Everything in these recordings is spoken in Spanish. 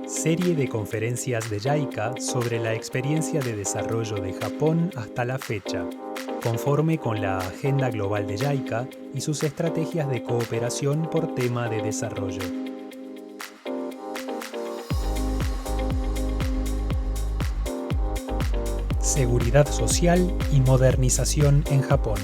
Serie de conferencias de JICA sobre la experiencia de desarrollo de Japón hasta la fecha, conforme con la Agenda Global de JICA y sus estrategias de cooperación por tema de desarrollo. Seguridad social y modernización en Japón.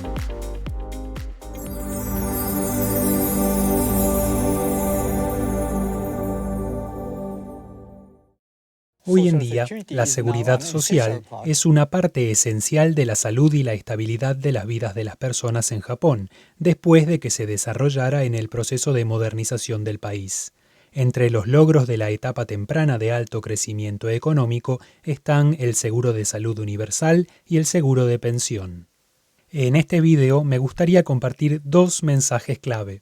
Hoy en día, la seguridad social es una parte esencial de la salud y la estabilidad de las vidas de las personas en Japón, después de que se desarrollara en el proceso de modernización del país. Entre los logros de la etapa temprana de alto crecimiento económico están el seguro de salud universal y el seguro de pensión. En este video me gustaría compartir dos mensajes clave.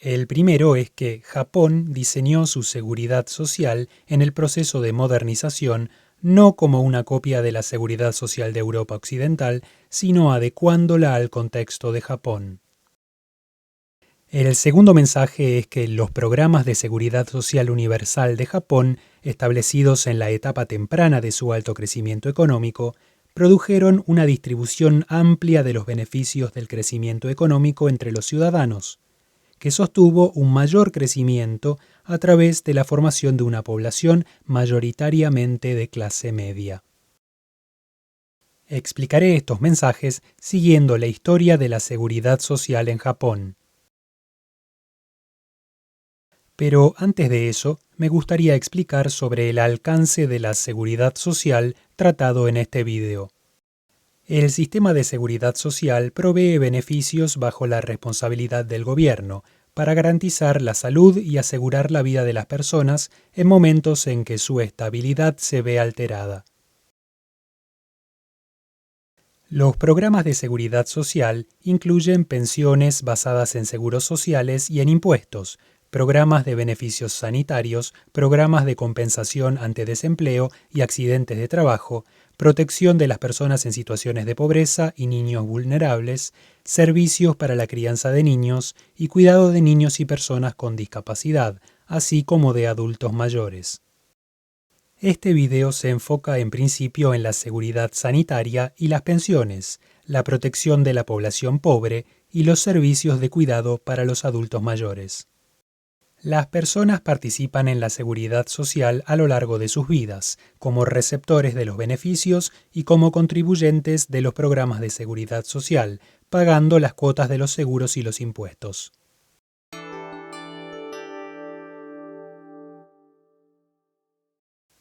El primero es que Japón diseñó su seguridad social en el proceso de modernización no como una copia de la seguridad social de Europa Occidental, sino adecuándola al contexto de Japón. El segundo mensaje es que los programas de seguridad social universal de Japón, establecidos en la etapa temprana de su alto crecimiento económico, produjeron una distribución amplia de los beneficios del crecimiento económico entre los ciudadanos, que sostuvo un mayor crecimiento a través de la formación de una población mayoritariamente de clase media. Explicaré estos mensajes siguiendo la historia de la seguridad social en Japón. Pero antes de eso, me gustaría explicar sobre el alcance de la seguridad social tratado en este video. El sistema de seguridad social provee beneficios bajo la responsabilidad del gobierno para garantizar la salud y asegurar la vida de las personas en momentos en que su estabilidad se ve alterada. Los programas de seguridad social incluyen pensiones basadas en seguros sociales y en impuestos, programas de beneficios sanitarios, programas de compensación ante desempleo y accidentes de trabajo, protección de las personas en situaciones de pobreza y niños vulnerables, servicios para la crianza de niños y cuidado de niños y personas con discapacidad, así como de adultos mayores. Este video se enfoca en principio en la seguridad sanitaria y las pensiones, la protección de la población pobre y los servicios de cuidado para los adultos mayores. Las personas participan en la seguridad social a lo largo de sus vidas, como receptores de los beneficios y como contribuyentes de los programas de seguridad social, pagando las cuotas de los seguros y los impuestos.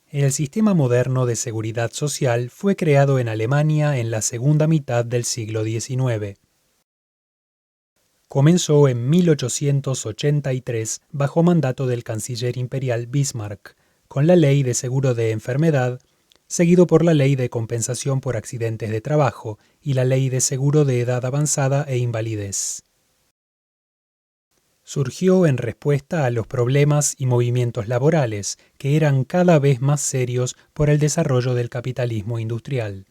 El sistema moderno de seguridad social fue creado en Alemania en la segunda mitad del siglo XIX. Comenzó en 1883 bajo mandato del canciller imperial Bismarck, con la Ley de Seguro de Enfermedad, seguido por la Ley de Compensación por Accidentes de Trabajo y la Ley de Seguro de Edad Avanzada e Invalidez. Surgió en respuesta a los problemas y movimientos laborales, que eran cada vez más serios por el desarrollo del capitalismo industrial.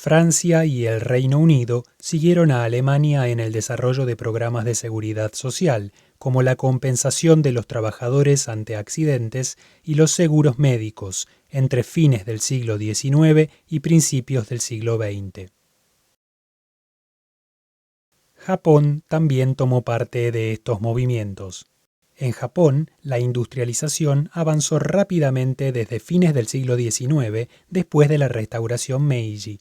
Francia y el Reino Unido siguieron a Alemania en el desarrollo de programas de seguridad social, como la compensación de los trabajadores ante accidentes y los seguros médicos, entre fines del siglo XIX y principios del siglo XX. Japón también tomó parte de estos movimientos. En Japón, la industrialización avanzó rápidamente desde fines del siglo XIX, después de la restauración Meiji.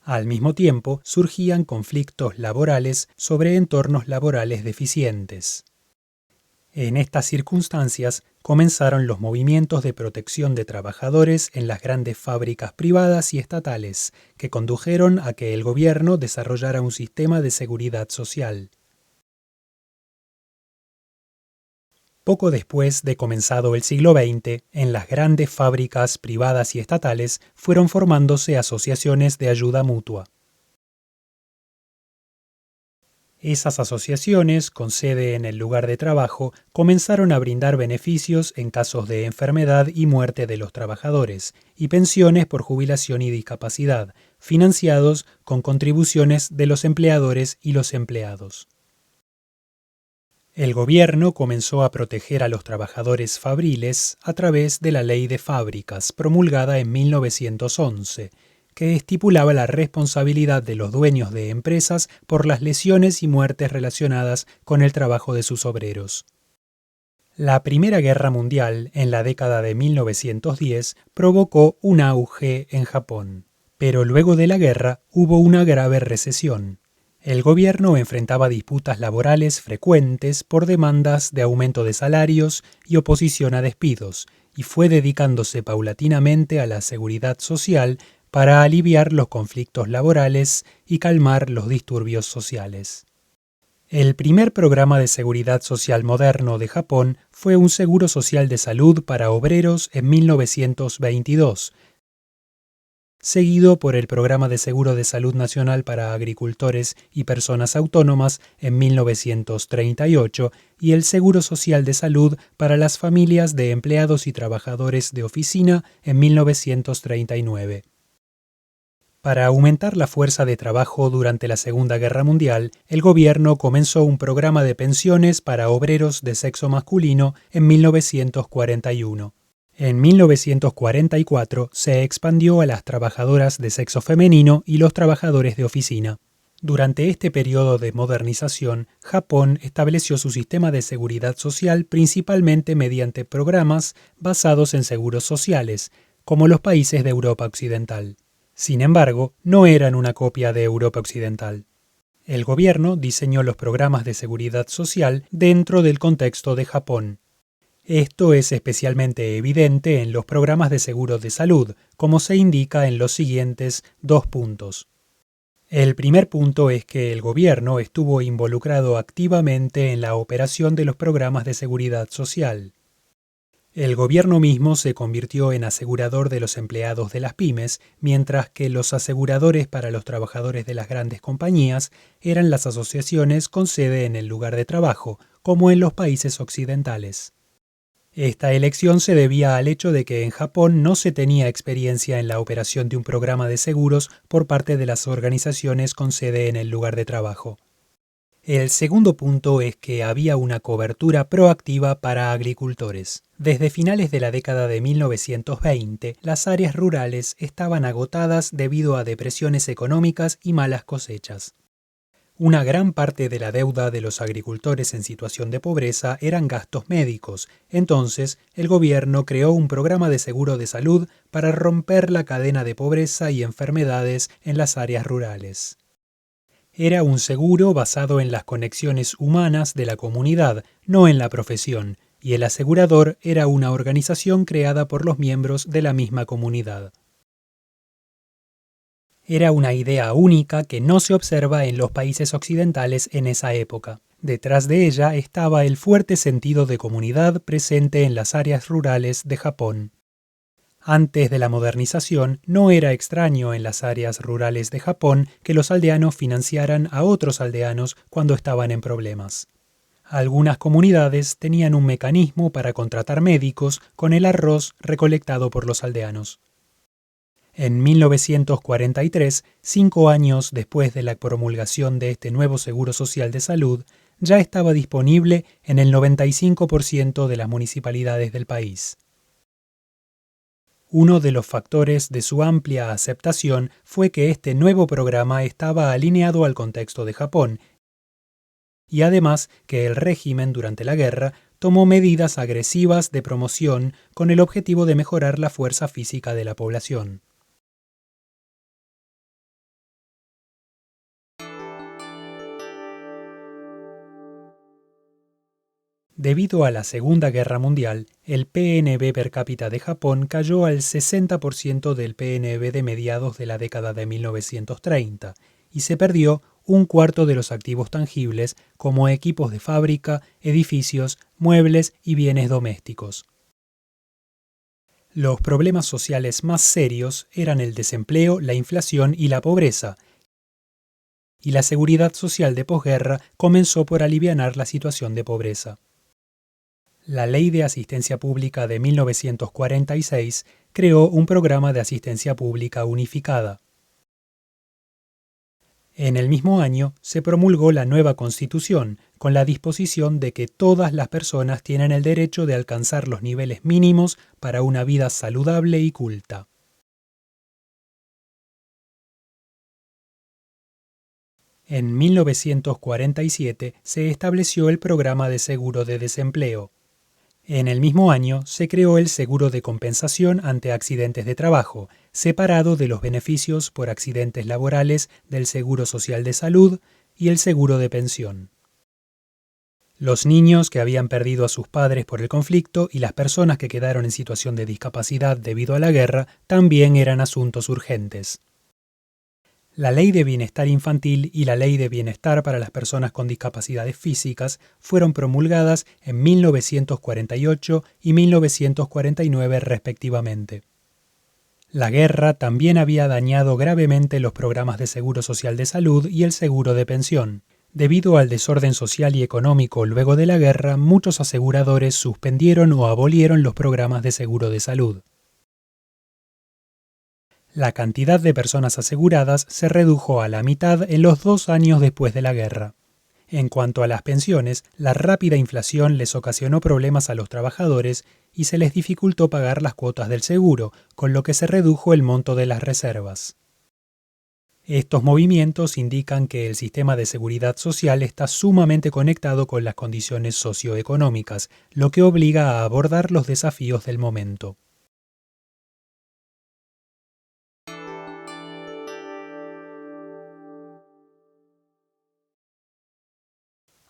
Al mismo tiempo, surgían conflictos laborales sobre entornos laborales deficientes. En estas circunstancias, comenzaron los movimientos de protección de trabajadores en las grandes fábricas privadas y estatales, que condujeron a que el gobierno desarrollara un sistema de seguridad social. Poco después de comenzado el siglo XX, en las grandes fábricas privadas y estatales fueron formándose asociaciones de ayuda mutua. Esas asociaciones, con sede en el lugar de trabajo, comenzaron a brindar beneficios en casos de enfermedad y muerte de los trabajadores, y pensiones por jubilación y discapacidad, financiados con contribuciones de los empleadores y los empleados. El gobierno comenzó a proteger a los trabajadores fabriles a través de la Ley de Fábricas, promulgada en 1911, que estipulaba la responsabilidad de los dueños de empresas por las lesiones y muertes relacionadas con el trabajo de sus obreros. La Primera Guerra Mundial, en la década de 1910, provocó un auge en Japón, pero luego de la guerra hubo una grave recesión. El gobierno enfrentaba disputas laborales frecuentes por demandas de aumento de salarios y oposición a despidos, y fue dedicándose paulatinamente a la seguridad social para aliviar los conflictos laborales y calmar los disturbios sociales. El primer programa de seguridad social moderno de Japón fue un seguro social de salud para obreros en 1922, seguido por el Programa de Seguro de Salud Nacional para Agricultores y Personas Autónomas en 1938 y el Seguro Social de Salud para las familias de empleados y trabajadores de oficina en 1939. Para aumentar la fuerza de trabajo durante la Segunda Guerra Mundial, el gobierno comenzó un programa de pensiones para obreros de sexo masculino en 1941. En 1944 se expandió a las trabajadoras de sexo femenino y los trabajadores de oficina. Durante este periodo de modernización, Japón estableció su sistema de seguridad social principalmente mediante programas basados en seguros sociales, como los países de Europa Occidental. Sin embargo, no eran una copia de Europa Occidental. El gobierno diseñó los programas de seguridad social dentro del contexto de Japón. Esto es especialmente evidente en los programas de seguro de salud, como se indica en los siguientes 2 puntos. El primer punto es que el gobierno estuvo involucrado activamente en la operación de los programas de seguridad social. El gobierno mismo se convirtió en asegurador de los empleados de las pymes, mientras que los aseguradores para los trabajadores de las grandes compañías eran las asociaciones con sede en el lugar de trabajo, como en los países occidentales. Esta elección se debía al hecho de que en Japón no se tenía experiencia en la operación de un programa de seguros por parte de las organizaciones con sede en el lugar de trabajo. El segundo punto es que había una cobertura proactiva para agricultores. Desde finales de la década de 1920, las áreas rurales estaban agotadas debido a depresiones económicas y malas cosechas. Una gran parte de la deuda de los agricultores en situación de pobreza eran gastos médicos, entonces el gobierno creó un programa de seguro de salud para romper la cadena de pobreza y enfermedades en las áreas rurales. Era un seguro basado en las conexiones humanas de la comunidad, no en la profesión, y el asegurador era una organización creada por los miembros de la misma comunidad. Era una idea única que no se observa en los países occidentales en esa época. Detrás de ella estaba el fuerte sentido de comunidad presente en las áreas rurales de Japón. Antes de la modernización, no era extraño en las áreas rurales de Japón que los aldeanos financiaran a otros aldeanos cuando estaban en problemas. Algunas comunidades tenían un mecanismo para contratar médicos con el arroz recolectado por los aldeanos. En 1943, 5 años después de la promulgación de este nuevo seguro social de salud, ya estaba disponible en el 95% de las municipalidades del país. Uno de los factores de su amplia aceptación fue que este nuevo programa estaba alineado al contexto de Japón y además que el régimen durante la guerra tomó medidas agresivas de promoción con el objetivo de mejorar la fuerza física de la población. Debido a la Segunda Guerra Mundial, el PNB per cápita de Japón cayó al 60% del PNB de mediados de la década de 1930 y se perdió un cuarto de los activos tangibles como equipos de fábrica, edificios, muebles y bienes domésticos. Los problemas sociales más serios eran el desempleo, la inflación y la pobreza, y la seguridad social de posguerra comenzó por alivianar la situación de pobreza. La Ley de Asistencia Pública de 1946 creó un programa de asistencia pública unificada. En el mismo año se promulgó la nueva Constitución, con la disposición de que todas las personas tienen el derecho de alcanzar los niveles mínimos para una vida saludable y culta. En 1947 se estableció el programa de seguro de desempleo. En el mismo año se creó el seguro de compensación ante accidentes de trabajo, separado de los beneficios por accidentes laborales del Seguro Social de Salud y el seguro de pensión. Los niños que habían perdido a sus padres por el conflicto y las personas que quedaron en situación de discapacidad debido a la guerra también eran asuntos urgentes. La Ley de Bienestar Infantil y la Ley de Bienestar para las Personas con Discapacidades Físicas fueron promulgadas en 1948 y 1949 respectivamente. La guerra también había dañado gravemente los programas de seguro social de salud y el seguro de pensión. Debido al desorden social y económico luego de la guerra, muchos aseguradores suspendieron o abolieron los programas de seguro de salud. La cantidad de personas aseguradas se redujo a la mitad en los 2 años después de la guerra. En cuanto a las pensiones, la rápida inflación les ocasionó problemas a los trabajadores y se les dificultó pagar las cuotas del seguro, con lo que se redujo el monto de las reservas. Estos movimientos indican que el sistema de seguridad social está sumamente conectado con las condiciones socioeconómicas, lo que obliga a abordar los desafíos del momento.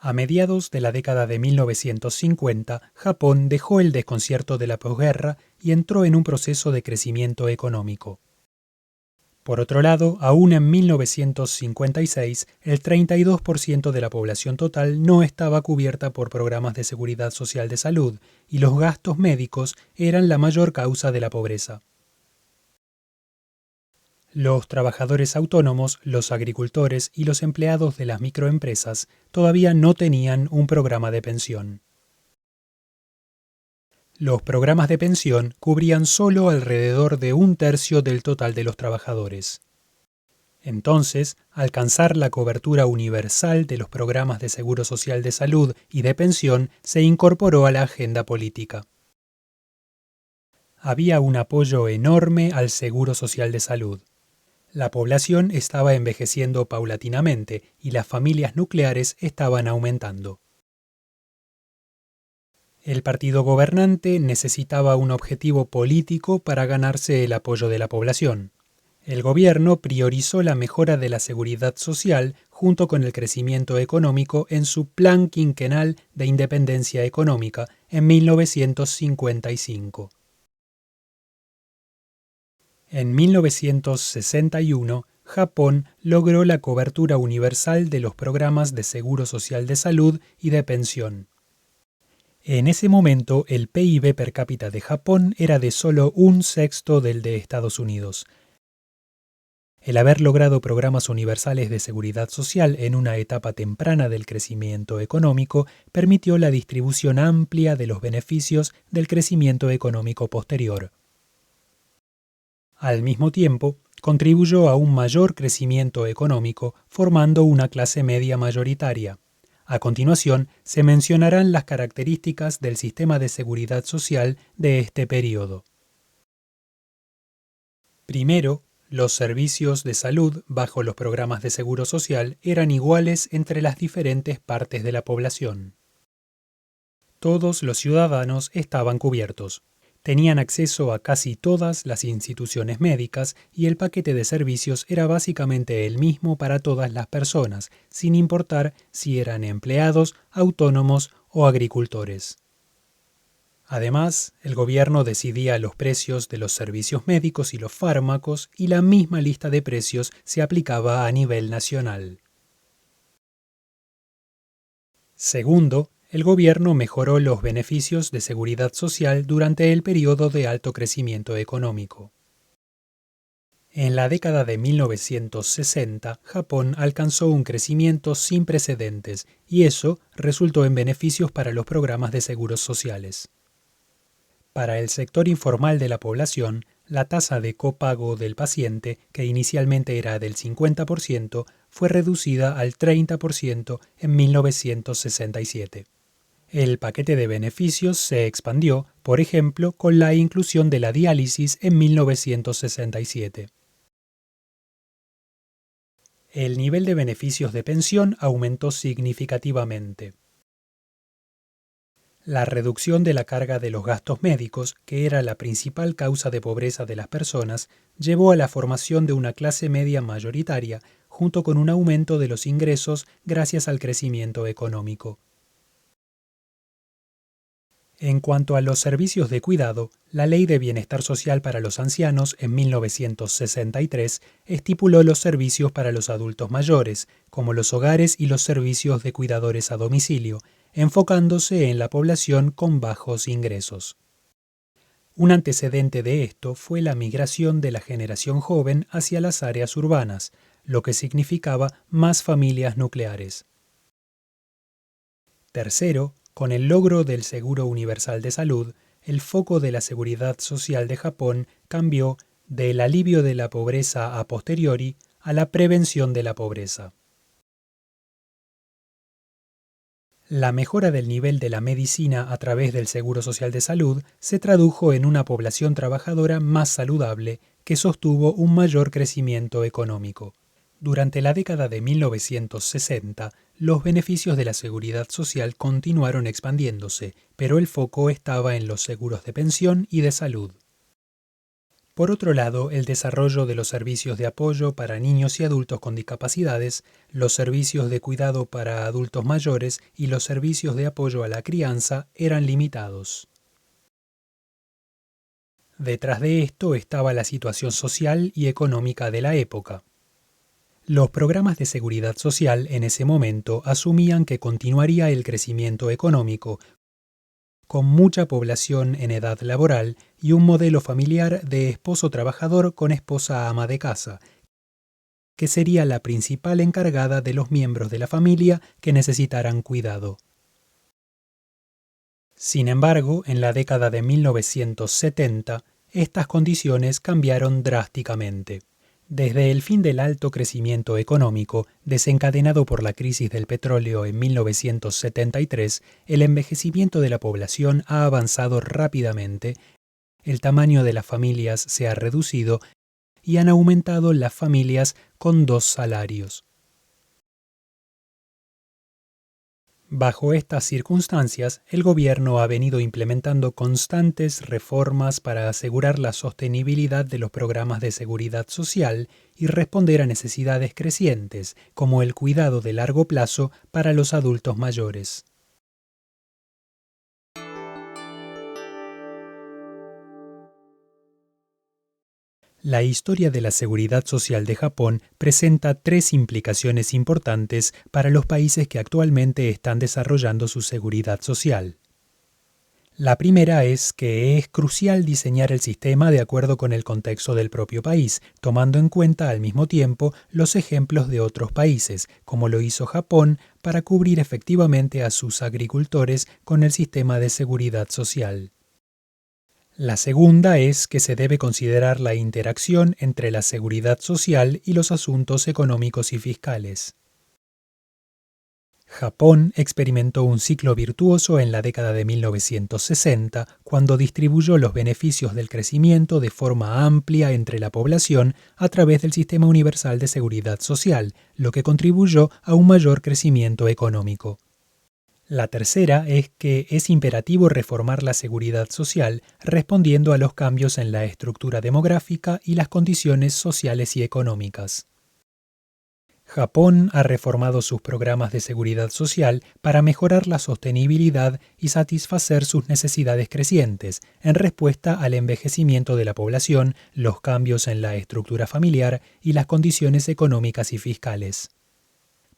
A mediados de la década de 1950, Japón dejó el desconcierto de la posguerra y entró en un proceso de crecimiento económico. Por otro lado, aún en 1956, el 32% de la población total no estaba cubierta por programas de seguridad social de salud y los gastos médicos eran la mayor causa de la pobreza. Los trabajadores autónomos, los agricultores y los empleados de las microempresas todavía no tenían un programa de pensión. Los programas de pensión cubrían solo alrededor de 1/3 del total de los trabajadores. Entonces, alcanzar la cobertura universal de los programas de seguro social de salud y de pensión se incorporó a la agenda política. Había un apoyo enorme al seguro social de salud. La población estaba envejeciendo paulatinamente y las familias nucleares estaban aumentando. El partido gobernante necesitaba un objetivo político para ganarse el apoyo de la población. El gobierno priorizó la mejora de la seguridad social junto con el crecimiento económico en su Plan Quinquenal de Independencia Económica en 1955. En 1961, Japón logró la cobertura universal de los programas de seguro social de salud y de pensión. En ese momento, el PIB per cápita de Japón era de solo 1/6 del de Estados Unidos. El haber logrado programas universales de seguridad social en una etapa temprana del crecimiento económico permitió la distribución amplia de los beneficios del crecimiento económico posterior. Al mismo tiempo, contribuyó a un mayor crecimiento económico, formando una clase media mayoritaria. A continuación, se mencionarán las características del sistema de seguridad social de este período. Primero, los servicios de salud bajo los programas de seguro social eran iguales entre las diferentes partes de la población. Todos los ciudadanos estaban cubiertos. Tenían acceso a casi todas las instituciones médicas y el paquete de servicios era básicamente el mismo para todas las personas, sin importar si eran empleados, autónomos o agricultores. Además, el gobierno decidía los precios de los servicios médicos y los fármacos y la misma lista de precios se aplicaba a nivel nacional. Segundo, el gobierno mejoró los beneficios de seguridad social durante el periodo de alto crecimiento económico. En la década de 1960, Japón alcanzó un crecimiento sin precedentes y eso resultó en beneficios para los programas de seguros sociales. Para el sector informal de la población, la tasa de copago del paciente, que inicialmente era del 50%, fue reducida al 30% en 1967. El paquete de beneficios se expandió, por ejemplo, con la inclusión de la diálisis en 1967. El nivel de beneficios de pensión aumentó significativamente. La reducción de la carga de los gastos médicos, que era la principal causa de pobreza de las personas, llevó a la formación de una clase media mayoritaria, junto con un aumento de los ingresos gracias al crecimiento económico. En cuanto a los servicios de cuidado, la Ley de Bienestar Social para los Ancianos en 1963 estipuló los servicios para los adultos mayores, como los hogares y los servicios de cuidadores a domicilio, enfocándose en la población con bajos ingresos. Un antecedente de esto fue la migración de la generación joven hacia las áreas urbanas, lo que significaba más familias nucleares. Tercero, con el logro del Seguro Universal de Salud, el foco de la seguridad social de Japón cambió del alivio de la pobreza a posteriori a la prevención de la pobreza. La mejora del nivel de la medicina a través del Seguro Social de Salud se tradujo en una población trabajadora más saludable que sostuvo un mayor crecimiento económico. Durante la década de 1960, los beneficios de la seguridad social continuaron expandiéndose, pero el foco estaba en los seguros de pensión y de salud. Por otro lado, el desarrollo de los servicios de apoyo para niños y adultos con discapacidades, los servicios de cuidado para adultos mayores y los servicios de apoyo a la crianza eran limitados. Detrás de esto estaba la situación social y económica de la época. Los programas de seguridad social en ese momento asumían que continuaría el crecimiento económico, con mucha población en edad laboral y un modelo familiar de esposo trabajador con esposa ama de casa, que sería la principal encargada de los miembros de la familia que necesitaran cuidado. Sin embargo, en la década de 1970, estas condiciones cambiaron drásticamente. Desde el fin del alto crecimiento económico, desencadenado por la crisis del petróleo en 1973, el envejecimiento de la población ha avanzado rápidamente, el tamaño de las familias se ha reducido y han aumentado las familias con 2 salarios. Bajo estas circunstancias, el gobierno ha venido implementando constantes reformas para asegurar la sostenibilidad de los programas de seguridad social y responder a necesidades crecientes, como el cuidado de largo plazo para los adultos mayores. La historia de la seguridad social de Japón presenta 3 implicaciones importantes para los países que actualmente están desarrollando su seguridad social. La primera es que es crucial diseñar el sistema de acuerdo con el contexto del propio país, tomando en cuenta al mismo tiempo los ejemplos de otros países, como lo hizo Japón, para cubrir efectivamente a sus agricultores con el sistema de seguridad social. La segunda es que se debe considerar la interacción entre la seguridad social y los asuntos económicos y fiscales. Japón experimentó un ciclo virtuoso en la década de 1960, cuando distribuyó los beneficios del crecimiento de forma amplia entre la población a través del Sistema Universal de Seguridad Social, lo que contribuyó a un mayor crecimiento económico. La tercera es que es imperativo reformar la seguridad social respondiendo a los cambios en la estructura demográfica y las condiciones sociales y económicas. Japón ha reformado sus programas de seguridad social para mejorar la sostenibilidad y satisfacer sus necesidades crecientes, en respuesta al envejecimiento de la población, los cambios en la estructura familiar y las condiciones económicas y fiscales.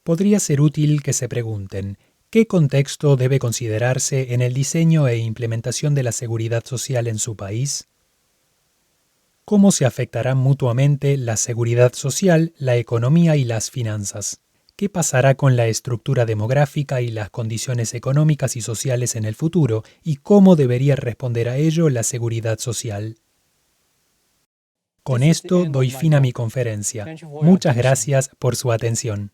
Podría ser útil que se pregunten: ¿qué contexto debe considerarse en el diseño e implementación de la seguridad social en su país? ¿Cómo se afectarán mutuamente la seguridad social, la economía y las finanzas? ¿Qué pasará con la estructura demográfica y las condiciones económicas y sociales en el futuro? ¿Y cómo debería responder a ello la seguridad social? Con esto doy fin a mi conferencia. Muchas gracias por su atención.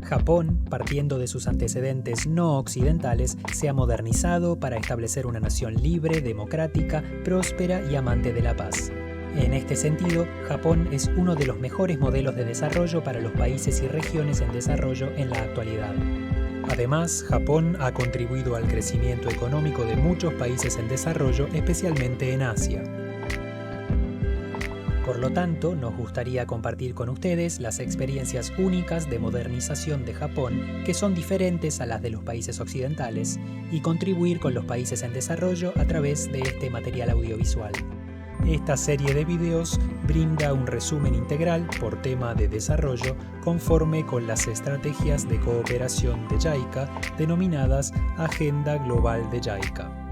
Japón, partiendo de sus antecedentes no occidentales, se ha modernizado para establecer una nación libre, democrática, próspera y amante de la paz. En este sentido, Japón es uno de los mejores modelos de desarrollo para los países y regiones en desarrollo en la actualidad. Además, Japón ha contribuido al crecimiento económico de muchos países en desarrollo, especialmente en Asia. Por lo tanto, nos gustaría compartir con ustedes las experiencias únicas de modernización de Japón, que son diferentes a las de los países occidentales, y contribuir con los países en desarrollo a través de este material audiovisual. Esta serie de videos brinda un resumen integral por tema de desarrollo conforme con las estrategias de cooperación de JICA denominadas Agenda Global de JICA.